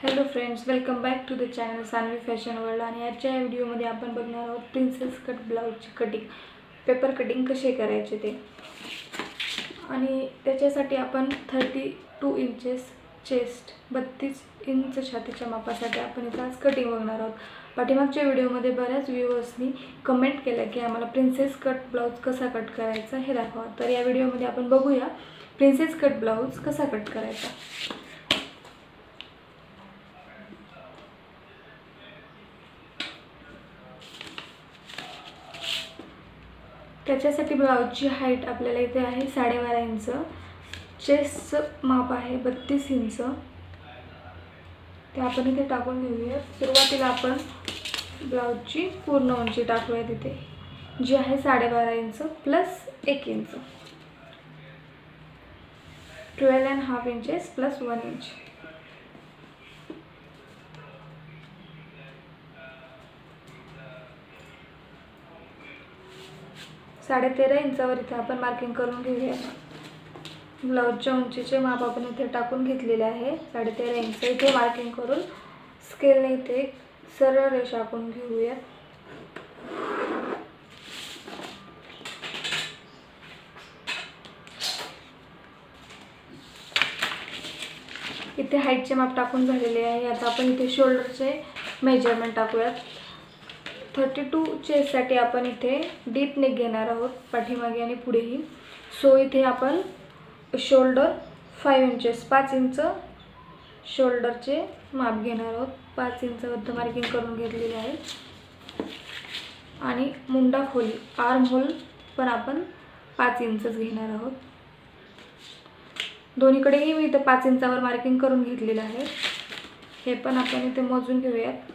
Hello friends, welcome back to the channel Sanvi fashion world. आणि आजच्या या व्हिडिओमध्ये आपण बघणार आहोत प्रिन्सेस कट ब्लाऊजची कटिंग, पेपर कटिंग कसे करायचे ते. आणि त्याच्यासाठी आपण 32 इंचेस चेस्ट, 32 इंच छातीच्या मापासाठी आपण इथं आज कटिंग बघणार आहोत. पाठीमागच्या व्हिडिओमध्ये बऱ्याच व्ह्यूअर्सनी कमेंट केलं की आम्हाला प्रिन्सेस कट ब्लाऊज कसा कट करायचा हे दाखवा. तर या व्हिडिओमध्ये आपण बघूया प्रिन्सेस कट ब्लाऊज कसा कट करायचा. त्याच्यासाठी ब्लाऊजची हाईट आपल्याला इथे आहे 12.5 इंच, चेस्टचं माप आहे 32 इंच. ते आपण इथे टाकून घेऊया. सुरुवातीला आपण ब्लाऊजची पूर्ण उंची टाकूया तिथे, जी आहे 12.5 inch plus 1 inch, 12.5 inches plus 1 inch. साढ़े 13 इंचावर इथे आपण मार्किंग करून घेऊया. ब्लाऊजच्या उंचीचे माप आपण इथे टाकून घेतलेले आहे 13.5 इंच. इथे मार्किंग करून स्केलने इथे एक सरळ रेषा आखून घेऊया. इथे हाईटचे माप टाकून झालेले आहे. आता आपण इथे शोल्डरचे मेजरमेंट टाकूयात. 32 चेस्टसाठी आपण इथे डीप नेक घेणार आहोत, पाठीमागे आणि पुढेही. सो इथे आपण शोल्डर 5 इंचेस, 5 इंच शोल्डरचे माप घेणार आहोत. 5 इंचावरती मार्किंग करून घेतलेले आहे. आणि मुंडा खोली, आर्म होल पण आपण 5 इंचच घेणार आहोत. दोन्हीकडेही मी इथे 5 इंचावर मार्किंग करून घेतलेलं आहे. हे पण आपण इथे मोजून घेऊयात.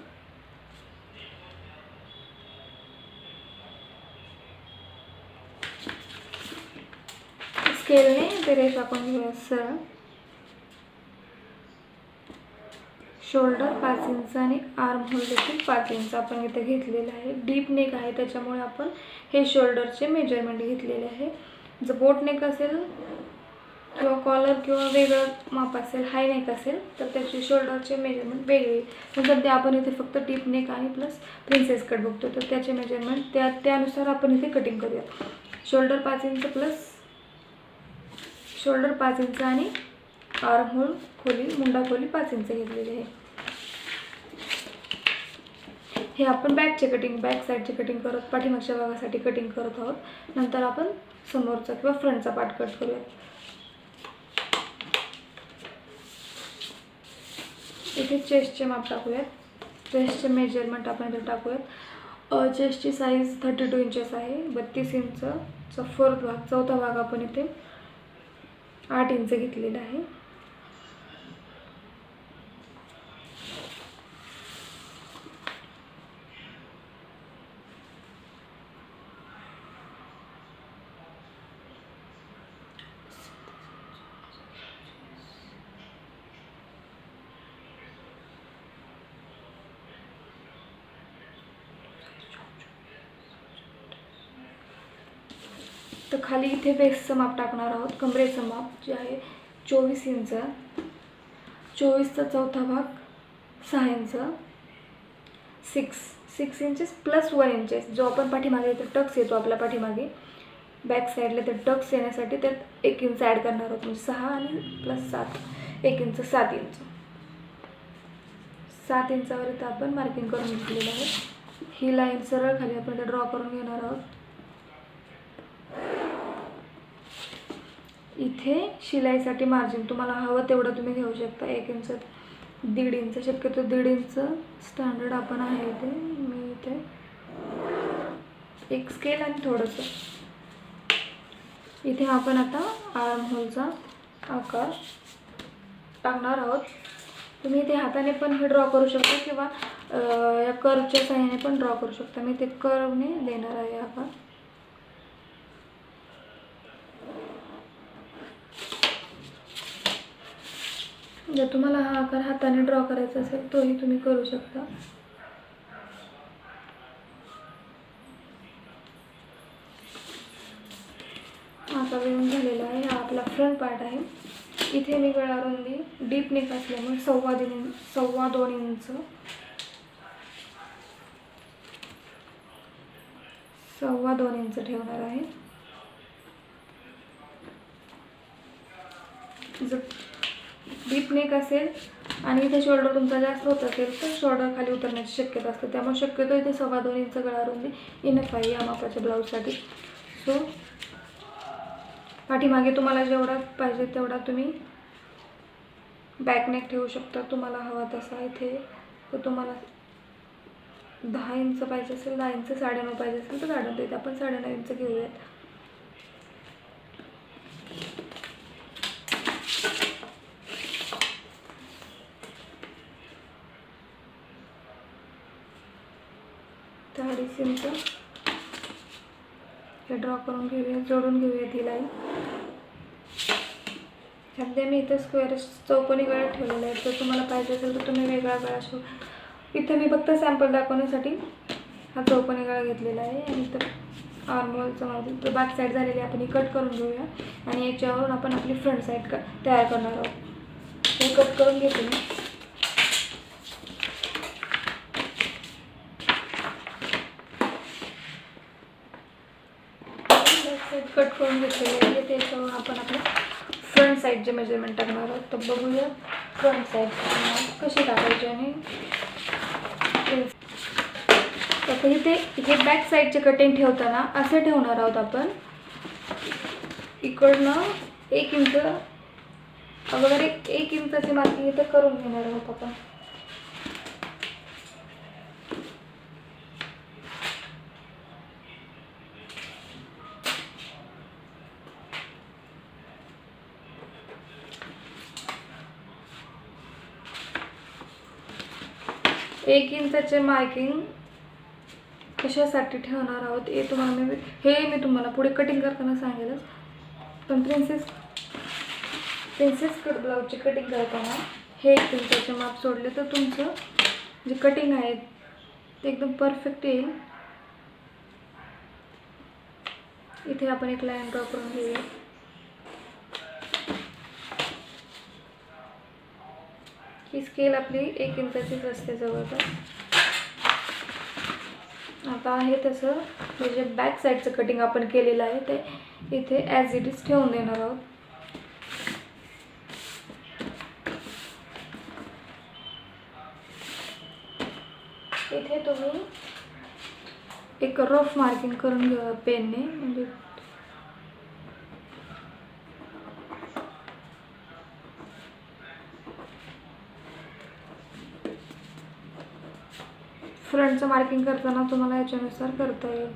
स्केलने ते रेषा आपण घेऊया सरळ. शोल्डर 5 इंच आणि आर्म होल देखील 5 इंच आपण इथे घेतलेलं आहे. डीप नेक आहे त्याच्यामुळे आपण हे शोल्डरचे मेजरमेंट घेतलेले आहे. जर बोट नेक असेल किंवा कॉलर किंवा वेगळं माप असेल, हाय नेक असेल, तर त्याचे शोल्डरचे मेजरमेंट वेगळे. पण सध्या आपण इथे फक्त डीप नेक आणि प्लस प्रिन्सेस कट बघतो, तर त्याचे मेजरमेंट त्यानुसार आपण इथे कटिंग करूया. Shoulder 5 inch plus shoulder 5 inch आणि आर्म होल खोली, मुंडा खोली 5 इंच घेतलेली आहे. हे आपण बॅक साईडचे कटिंग करत, पाठीमागच्या भागासाठी कटिंग करत आहोत. नंतर आपण समोरचा किंवा फ्रंटचा पार्ट कट करूया. इथे चेस्टचे माप टाकूयात. चेस्टचे मेजरमेंट आपण इथे टाकूयात. चेस्टची साईज 32 इंचेस आहे. 32 इंचचा फोर्थ भाग, चौथा भाग आपण इथे 8 इंच घेतलेला आहे. तर खाली इथे बेसचं माप टाकणार आहोत. कमरेचं माप जे आहे 24 इंच, 24चा चौथा भाग 6 इंच, 6 इंचेस प्लस 1 इंचेस. जो आपण पाठीमागे इथे टक्स येतो आपल्या पाठीमागे बॅक साईडला, ते टक्स येण्यासाठी त्यात 1 इंच ॲड करणार आहोत. म्हणजे 6 आणि प्लस 7, 1 इंच, 7 इंच. 7 इंचावर इथं आपण मार्किंग करून घेतलेलं आहे. ही लाईन सरळ खाली आपण इथे ड्रॉ करून घेणार आहोत. इथे शिलाईसाठी मार्जिन तुम्हाला हवं तेवढं तुम्ही घेऊ शकता. 1 इंच, 1.5 इंच, शक्यतो 1.5 इंच स्टँडर्ड आपण आहे इथे. मी इथे एक स्केल आणि थोडंसं इथे आपण आता आर्म होलचा आकार टाकणार आहोत. तुम्ही इथे हाताने पण हे ड्रॉ करू शकता किंवा या कर्वच्या साहाय्याने पण ड्रॉ करू शकता. मी ते कर्वने देणार आहे आकार. जर तुम्हाला हा आकार हाताने ड्रॉ करायचा असेल तोही तुम्ही करू शकता. आकार येऊन झालेला आहे. हा आपला फ्रंट पार्ट आहे. इथे मी गळा रुंदी डीप नेक असल्यामुळे 2.25 इंच 2.25 इंच ठेवणार आहे. जर डीप नेक असेल आणि इथे शोल्डर तुमचा जास्त होत असेल तर शोल्डर खाली उतरण्याची शक्यता असते, त्यामुळे शक्यतो इथे 2.25 इंच गळा रुंदी इनफ आहे या मापाच्या ब्लाऊजसाठी. सो पाठीमागे तुम्हाला जेवढा पाहिजे तेवढा तुम्ही बॅक नेक ठेवू शकता, तुम्हाला हवा तसा. इथे तर तुम्हाला 10 इंच पाहिजे असेल 10 इंच, 9.5 पाहिजे असेल तर 9.5. इथे आपण 9.5 इंच घेऊयात. अडीच इंच हे ड्रॉ करून घेऊया, जोडून घेऊयात ही लाईन. सध्या मी इथे स्क्वेअर चौकोनी गळा ठेवलेला आहे, तर तुम्हाला पाहिजे असेल तर तुम्ही वेगळा गळा शिवू. इथे मी फक्त सॅम्पल दाखवण्यासाठी हा चौकोनी गळा घेतलेला आहे. आणि इथं आर्महोलचं मार्जिन तर बॅक साईड झालेली आपण ही कट करून घेऊया आणि याच्यावरून आपण आपली फ्रंट साईड तयार करणार आहोत. हे कट करून घेते मी. कट करून घेतलेले आहे, त्याच्यावरून आपण आपल्या फ्रंट साईडचे मेजरमेंट टाकणार आहोत. तर बघूया फ्रंट साईड कशी टाकायची. आणि तर इथे बॅक साईडचे कटिंग ठेवताना असे ठेवणार आहोत आपण. इकडनं 1 इंच अगोदर 1 इंचाची मार्किंग इथे करून घेणार आहोत आपण. एक इंचाचे मार्किंग कशासाठी ठेवणार आहोत हे तुम्हाला पुढे कटिंग करताना सांगेलच. पण प्रिन्सेस कट ब्लाऊजची कटिंग करताना हे 1 इंचाचे माप सोडले तर तुमचं जे कटिंग आहे ते एकदम परफेक्ट येईल. इथे आपण एक लाईन ड्रॉ करून घेऊया. ही स्केल आपली 1 इंचाचीच असते जवळपास. आता आहे तसं म्हणजे बॅक साईडचं कटिंग आपण केलेलं आहे ते इथे ॲज इट इज ठेवून देणार आहोत. इथे तुम्ही एक रफ मार्किंग करून घ्या पेनने. म्हणजे फ्रंटचं मार्किंग करताना तुम्हाला याच्यानुसार करता येईल.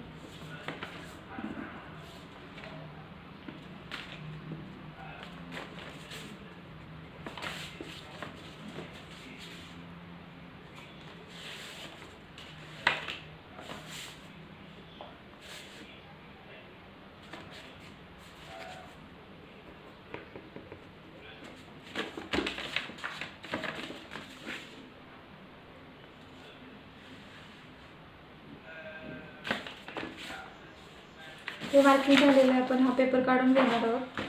हे मार्किंग झालेलं आहे. आपण हा पेपर काढून घेणार आहोत.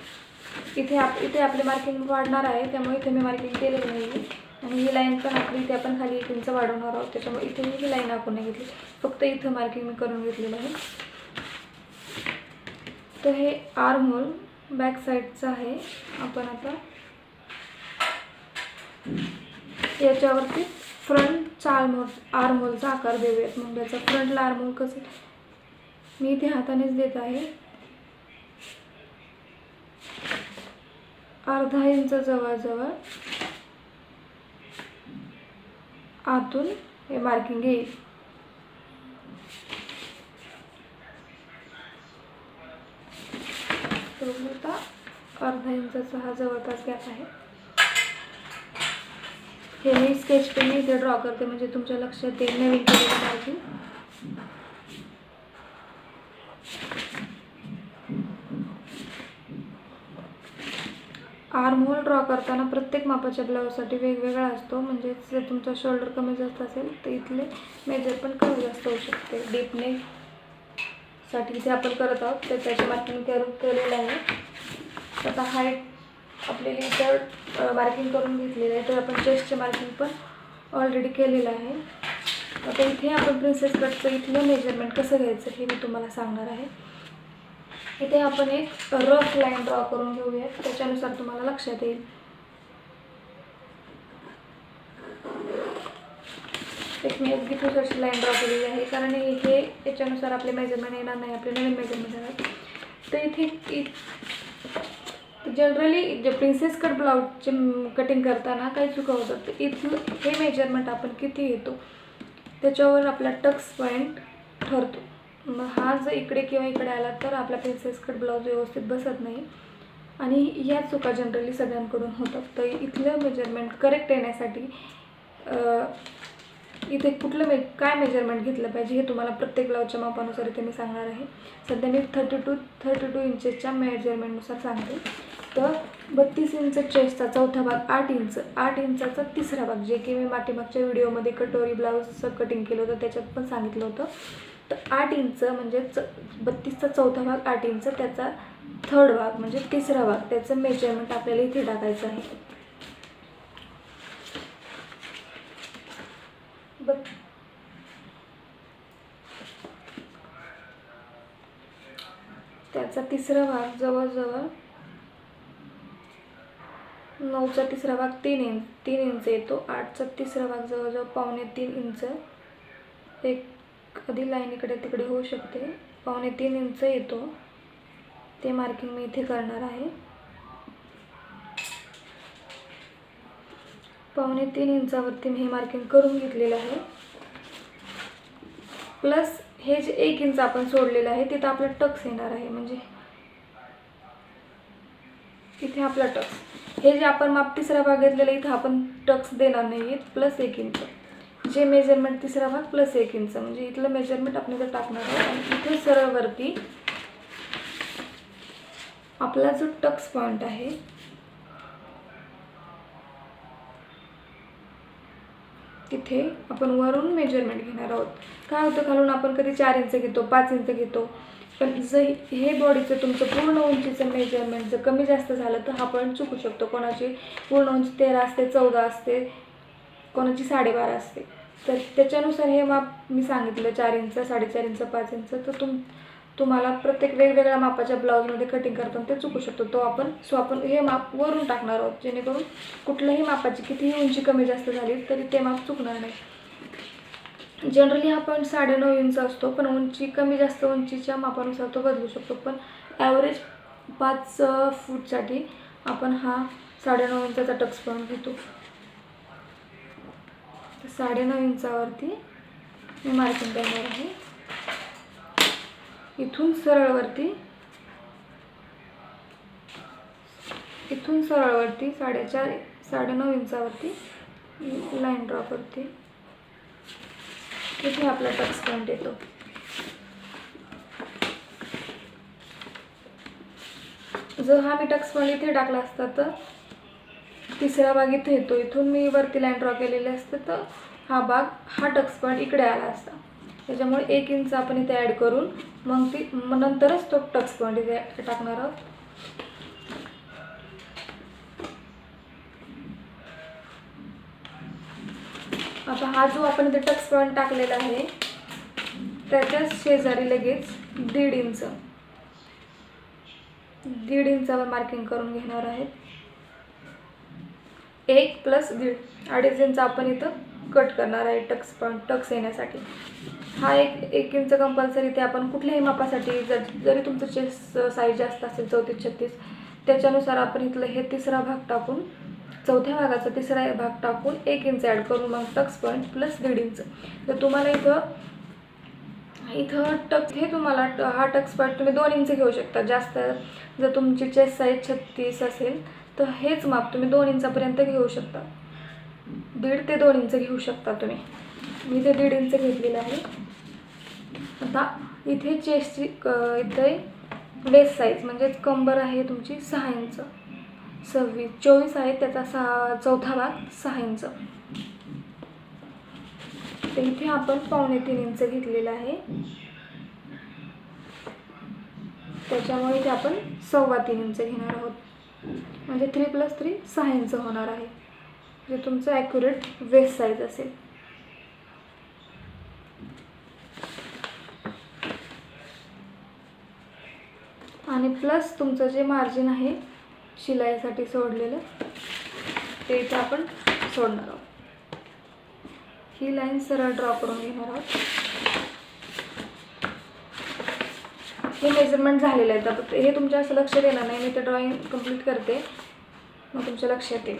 इथे आपले मार्किंग वाढणार आहे, त्यामुळे इथे मी मार्किंग केलेलं नाही. आणि ही लाईन पण आपली इथे आपण खाली 1 इंच वाढवणार आहोत, त्याच्यामुळे इथे ही लाईन आपण नाही घेतली, फक्त इथं मार्किंग मी करून घेतलेलं आहे. तर हे आर्म होल बॅक साईडचं आहे. आपण आता याच्यावरती फ्रंटचा आर्म होलचा आकार देऊयात. मग त्याचा फ्रंटला आर्म होल कसं मी इथे हातानेच देत आहे. अर्धा इंच जवळजवळ आतून हे मार्किंग येईल. आता अर्धा इंचाचा हा जवळपास गॅप आहे. हे मी स्केच पेनने इथे ड्रॉ करते म्हणजे तुमच्या लक्षात येईल नवीन केलेलं मार्किंग. आर्म होल ड्रॉ करताना प्रत्येक मापाच्या ब्लाऊजसाठी वेगवेगळा असतो. म्हणजे जर तुमचा शोल्डर कमी जास्त असेल तर इथले मेजर पण कमी जास्त होऊ शकते. डीप नेकसाठी इथे आपण करत आहोत तर त्याचे मार्किंग केलेलं आहे. आता हाईट आपल्याला इथं मार्किंग करून घेतलेलं आहे. तर आपण चेस्टचे मार्किंग पण ऑलरेडी केलेलं आहे. आता इथे आपण प्रिन्सेस कटचं इथलं मेजरमेंट कसं घ्यायचं हे मी तुम्हाला सांगणार आहे. इथे आपण एक रफ लाईन ड्रॉ करून घेऊयात, त्याच्यानुसार तुम्हाला लक्षात येईल. एक मी अगदी पुसरची लाईन ड्रॉ केलेली आहे, कारण हे याच्यानुसार आपले मेजरमेंट येणार नाही, आपले नवीन मेजरमेंट येणार. तर इथे जनरली जे प्रिन्सेस कट ब्लाऊजचे कटिंग करताना काही चुका होतात. तर इथलं हे मेजरमेंट आपण किती घेतो त्याच्यावर आपला टक्स पॉईंट ठरतो. मग हा जर इकडे किंवा इकडे आला तर आपला प्रिन्सेस कट ब्लाऊज व्यवस्थित बसत नाही आणि ह्या चुका जनरली सगळ्यांकडून होतात. तर इथलं मेजरमेंट करेक्ट येण्यासाठी इथे कुठलं काय मेजरमेंट घेतलं पाहिजे हे तुम्हाला प्रत्येक ब्लाऊजच्या मापानुसार इथे मी सांगणार आहे. सध्या मी 32 इंचेसच्या मेजरमेंटनुसार सांगते. तर 32 इंच चेस्टचा चौथा भाग, 8 इंचाचा तिसरा भाग, जे की मी पाठीमागच्या व्हिडिओमध्ये कटोरी ब्लाऊजचं कटिंग केलं होतं त्याच्यात पण सांगितलं होतं. तर 8 इंच म्हणजे 32चा चौथा भाग 8 इंच, त्याचा थर्ड भाग म्हणजे तिसरा भाग, त्याचं मेजरमेंट आपल्याला इथे टाकायचं आहे. त्याचा तिसरा भाग जवळजवळ 9चा तिसरा भाग 3 इंच येतो. 8चा तिसरा भाग जवळजवळ 2.25 इंच, एक कधी लाईन इकडे तिकडे होऊ शकते, 2.25 इंच येतो. ते मार्किंग मी इथे करणार आहे. 2.25 इंचावरती मी हे मार्किंग करून घेतलेलं आहे. प्लस हे जे 1 इंच आपण सोडलेलं आहे तिथं आपला टक्स येणार आहे, म्हणजे इथे आपला टक्स, हे जे आपण माप तिसरा भाग घेतलेला इथं आपण टक्स देणार नाही. प्लस 1 इंच जे मेजरमेंट तिसरा भाग प्लस 1 इंच म्हणजे इथलं मेजरमेंट आपण इथं टाकणार आहे. आणि इथे सरळवरती आपला जो टक्स पॉईंट आहे तिथे आपण वरून मेजरमेंट घेणार आहोत. काय होतं, खालून आपण कधी 4 इंच घेतो, 5 इंच घेतो, पण जर हे बॉडीचं तुमचं पूर्ण उंचीचं मेजरमेंट जर कमी जास्त झालं तर हा पॉईंट चुकू शकतो. कोणाची पूर्ण उंची 13 असते, 14 असते, कोणाची 12.5 असते. तर त्याच्यानुसार हे माप मी सांगितलं 4 इंच, 4.5 इंच, 5 इंच. तर तुम्हाला प्रत्येक वेगवेगळ्या मापाच्या ब्लाऊजमध्ये कटिंग करताना ते चुकू शकतो. तो आपण हे माप वरून टाकणार आहोत, जेणेकरून कुठल्याही मापाची कितीही उंची कमी जास्त झाली तरी ते माप चुकणार नाही. जनरली हा पॉईंट 9.5 इंच असतो, पण उंची कमी जास्त उंचीच्या मापानुसार तो बदलू शकतो. पण ॲव्हरेज 5 फूटसाठी आपण हा 9.5 इंचाचा टक्स पॉईंट घेतो. 9.5 इंचावरती मी मार्किंग करणार आहे. इथून सरळवरती 9.5 इंचावरती लाईन ड्रॉ करते. इथे आपला टक्स पॉईंट येतो. जर हा मी टक्स पॉईंट इथे टाकला असता तर तिसरा भाग इथे येतो. इथून मी वरती लाईन ड्रॉ केलेली असते तर हा टक्स पॉईंट इकडे आला असता. त्याच्यामुळे 1 इंच आपण इथे ॲड करून मग नंतरच तो टक्स पॉईंट इथे टाकणार आहोत. आता हा जो आपण इथे टक्स पॉईंट टाकलेला आहे त्याच्याच शेजारी लगेच 1.5 इंचावर मार्किंग करून घेणार आहे. 1 + 1.5 2.5 इंच आपण इथं कट करणार आहे टक्स येण्यासाठी. हा 1 इंच कंपल्सरी ते आपण कुठल्याही मापासाठी जरी तुमचं चेस्ट साईज जास्त असेल 34-36 त्याच्यानुसार आपण इथलं हे तिसरा भाग टाकून चौथ्या भागाचा तिसरा भाग टाकून 1 इंच ॲड करून मग टक्स पॉईंट + 1.5 इंच. तर तुम्हाला इथं टक्स हे तुम्हाला हा टक्स पॉईंट तुम्ही 2 इंच घेऊ शकता. जास्त जर तुमची चेस्ट साईज 36 असेल तर हेच माप तुम्ही 2 इंचापर्यंत घेऊ शकता. 1.5 ते 2 इंच घेऊ शकता तुम्ही. मी इथे 1.5 इंच घेतलेलं आहे. आता इथे चेस्टची इथे वेस्ट साईज म्हणजेच कंबर आहे तुमची 6 इंच, 24 आहे, त्याचा चौथा भाग 6 इंच. तर इथे आपण 2.25 इंच घेतलेलं आहे, त्याच्यामुळे इथे आपण 3.25 इंच घेणार आहोत. म्हणजे 3 + 3 6 इंच होणार आहे, जे तुमचं ॲक्युरेट वेस्ट साईज असेल. आणि प्लस तुमचं जे मार्जिन आहे शिलाईसाठी सोडलेलं ते इथे आपण सोडणार आहोत. ही लाईन सरळ ड्रॉ करून घेणार आहोत. हे मेजरमेंट झालेलं आहे, तर हे तुमच्या असं लक्षात येणार नाही. मी ते ड्रॉइंग कंप्लीट करते, मग तुमच्या लक्षात येईल.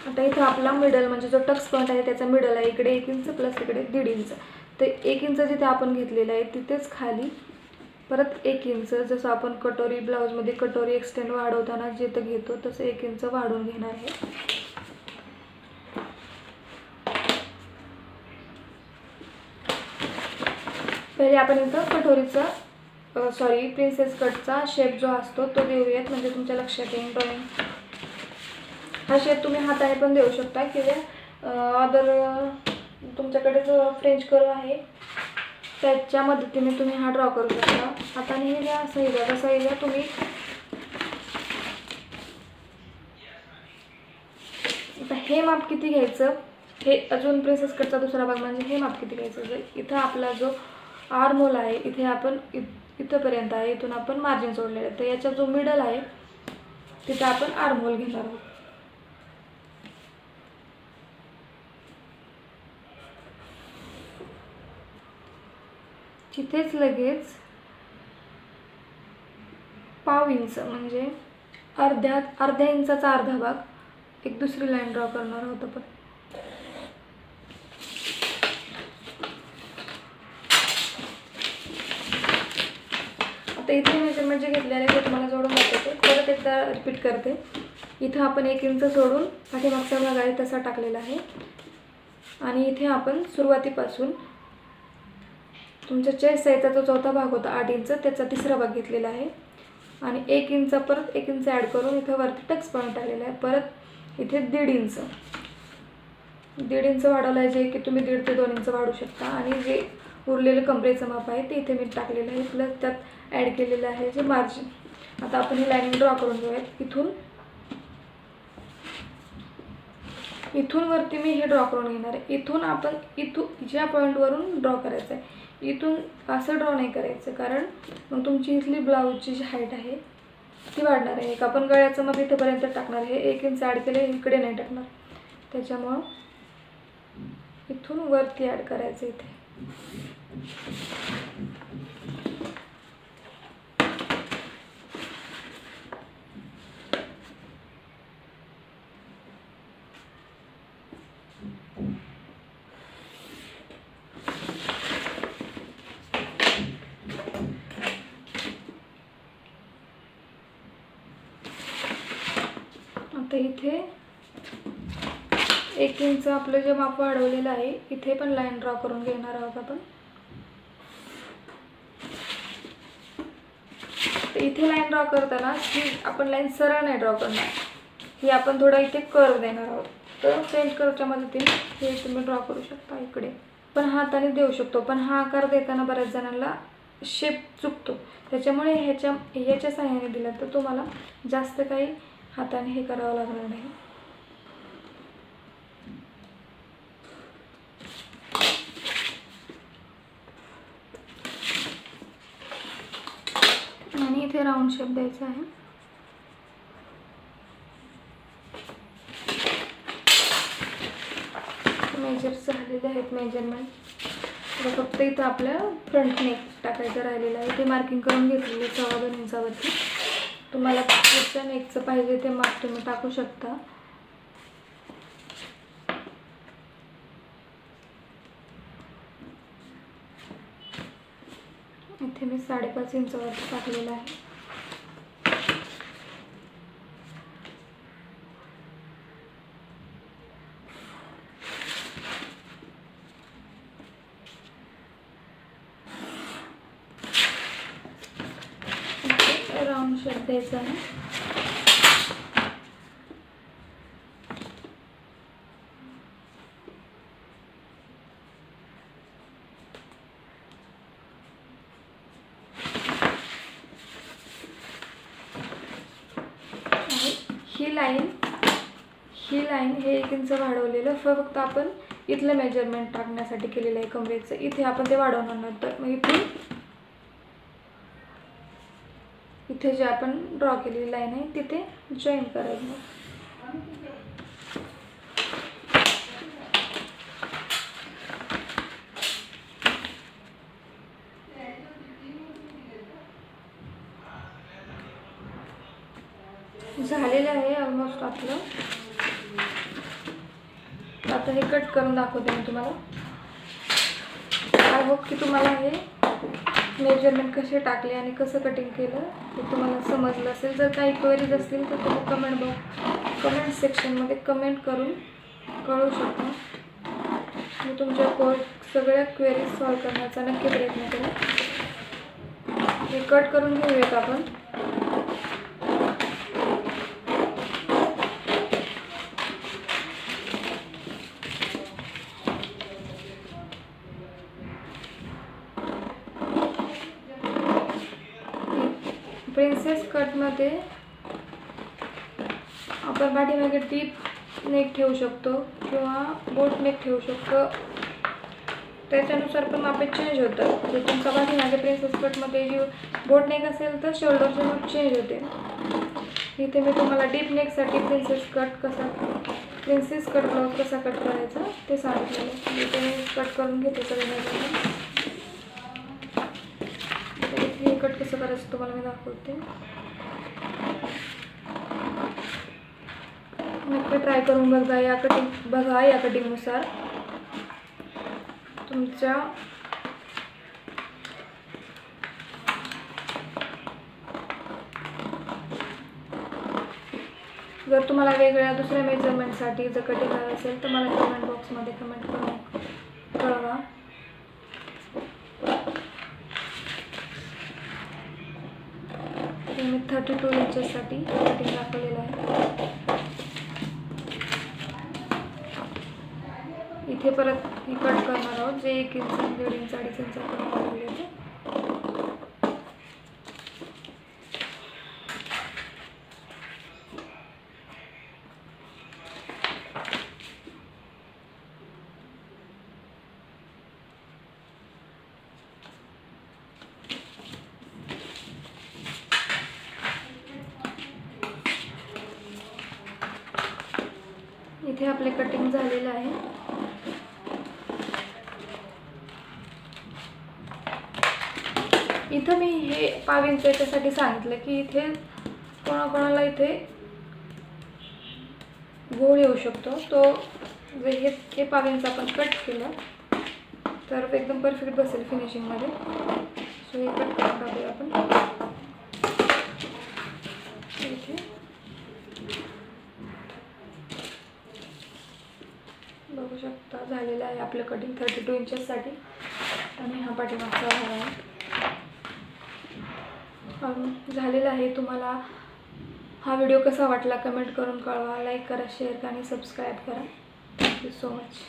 आता इथं आपला मिडल म्हणजे जो टक्स पॉईंट आहे त्याचा मिडल आहे, इकडे 1 इंच प्लस इकडे 1.5 इंच. तर 1 इंच जिथे आपण घेतलेलं आहे तिथेच खाली परत 1 इंच, जसं आपण कटोरी ब्लाऊजमध्ये कटोरी एक्सटेंड वाढवताना जिथं घेतो तसं 1 इंच वाढवून घेणार आहे. पहिले आपण इथं कटोरीचा प्रिन्सेस कटचा शेप जो असतो तो देऊयात, म्हणजे तुमच्या लक्षात येईल. ड्रॉइंग हा शेप तुम्ही हाताने पण देऊ शकता किंवा अदर तुमच्याकडे जो फ्रेंच कर्व आहे त्याच्या मदतीने तुम्ही हा ड्रॉ करू शकता. हाताने हे द्या, असंही द्या, कसंही द्या तुम्ही. आता हे माप किती घ्यायचं, हे अजून प्रिन्सेस कटचा दुसरा भाग म्हणजे हे माप किती घ्यायचं. जर इथं आपला जो आर्म होल आहे इथे आपण इथंपर्यंत आहे, इथून आपण मार्जिन सोडलेलं आहे, तर याचा जो मिडल आहे तिथे आपण आर्म होल घेणार आहोत. तिथेच लगेच पाव इंच म्हणजे अर्ध्या इंचाचा अर्धा भाग एक दुसरी लाईन ड्रॉ करणार आहोत आपण. आता इथे मेजरमेंट जे घेतलेले आहे ते तुम्हाला जोडून दाखवते, परत एकदा रिपीट करते. इथं आपण 1 इंच सोडून पाठीमागचा भाग आहे तसा टाकलेला आहे, आणि इथे आपण सुरुवातीपासून तुमच्या चेस्ट साईजचा जो चौथा भाग होता 8 इंच त्याचा तिसरा भाग घेतलेला आहे, आणि 1 इंच परत 1 इंच ॲड करून इथं वरती टक्स पॉईंट आलेला आहे. परत इथे 1.5 इंच वाढवलं आहे, जे की तुम्ही 1.5 ते 2 इंच वाढू शकता. आणि जे उरलेलं कमरेचं माप आहे ते इथे मी टाकलेलं आहे, प्लस त्यात ॲड केलेलं आहे जे मार्जिन. आता आपण ही लाईन ड्रॉ करून घेऊयात. इथून वरती मी हे ड्रॉ करून घेणार आहे. इथून आपण ज्या पॉईंटवरून ड्रॉ करायचं आहे, इथून असं ड्रॉ नाही करायचं, कारण मग तुमची इथली ब्लाऊजची जी हाईट आहे ती वाढणार आहे. एक आपण गळ्याचं मग इथंपर्यंत टाकणार आहे, 1 इंच ॲड केले इकडे नाही टाकणार, त्याच्यामुळं इथून वरती ॲड करायचं इथे. आता इथे 1 इंच आपलं जे माप वाढवलेलं आहे इथे पण लाईन ड्रॉ करून घेणार आहोत आपण. तर इथे लाईन ड्रॉ करताना ही आपण लाईन सरळ नाही ड्रॉ करणार, ही आपण थोडा इथे कर्व देणार आहोत. तर फ्रेंच कर्वच्या मदतीने हे तुम्ही ड्रॉ करू शकता. इकडे पण हाताने देऊ शकतो, पण हा आकार देताना बऱ्याच जणांना शेप चुकतो, त्याच्यामुळे ह्याच्या सहाय्याने दिला तर तुम्हाला जास्त काही हाताने हे करावं लागणार नाही. आणि इथे राऊंड शेप द्यायचा आहे. मेजर्स झालेले आहेत मेजरमेंट. फक्त इथं आपलं फ्रंट नेक टाकायचं राहिलेलं आहे, ते मार्किंग करून घेतलेलं आहे 2.25 इंचावरती. तुम्हाला पुढच्या नेकचं पाहिजे ते माप तुम्ही टाकू शकता. इथे मी 5.5 इंचावरती टाकलेलं आहे. राऊंड शेप द्यायचा आहे. ही लाईन हे 1 इंच वाढवलेलं फक्त आपण इथलं मेजरमेंट टाकण्यासाठी केलेलं आहे कमरेचं. इथे आपण ते वाढवणार नाही. तर मग इथे जे आपण ड्रॉ केलेली लाईन आहे तिथे जॉईन करायचं. झालेलं आहे ऑलमोस्ट आपलं. आता हे कट करून दाखवते मी तुम्हाला. आय होप की तुम्हाला हे मेजरमेंट कसे टाकले आणि कसं कटिंग केलं ते तुम्हाला समजलं असेल. जर काही क्वेरीज असतील तर तुम्ही कमेंट सेक्शनमध्ये कमेंट करून कळवू शकता. मी तुमच्या सगळ्या क्वेरीज सॉल्व करण्याचा नक्की प्रयत्न करेन. हे कट करून घेऊयात आपण. प्रिन्सेस कटमध्ये आपण पाठीमागे डीप नेक ठेवू शकतो किंवा बोट नेक ठेवू शकतो. त्याच्यानुसार पण मापे चेंज होतं. जर तुमचा पाठीमागे प्रिन्सेस कटमध्ये जी बोट नेक असेल तर शोल्डरचे माप चेंज होते. इथे मी तुम्हाला डीप नेकसाठी प्रिन्सेस कट ब्लाउज कसा कट करायचा ते सांगितलेलं आहे. इथे मी कट करून घेते सगळं. हे कट कसं करायचं तुम्हाला मी दाखवते. नक्की ट्राय करून बघा. या कटिंगनुसार तुमच्या जर तुम्हाला वेगळ्या दुसऱ्या मेजरमेंटसाठी जर कटिंग हवं असेल तर मला कमेंट बॉक्समध्ये कमेंट करून कळवा. मी 32 इंचेससाठी कटिंग दाखवलेलं आहे. इथे परत हे कट करणार आहोत जे 1 इंच, 1.5 इंच, 2.5 इंच आपण वाढवले होते. इथे आपले कटिंग झालेलं आहे. इथं मी हे 5 इंच याच्यासाठी सांगितलं की इथे कोणाकोणाला इथे घोळ येऊ शकतो. तो जर हे 5 इंच आपण कट केलं तर एकदम परफेक्ट बसेल फिनिशिंगमध्ये. सो हे कट करून टाकूया आपण. इथे बघू शकता झालेलं आहे आपलं कटिंग 32 इंचेससाठी. आणि हा पाठीमागचा भाग आहे झालेला आहे. तुम्हाला हा व्हिडिओ कसा वाटला कमेंट करून कळवा. लाईक करा, शेअर करा आणि सबस्क्राईब करा. Thank you so much.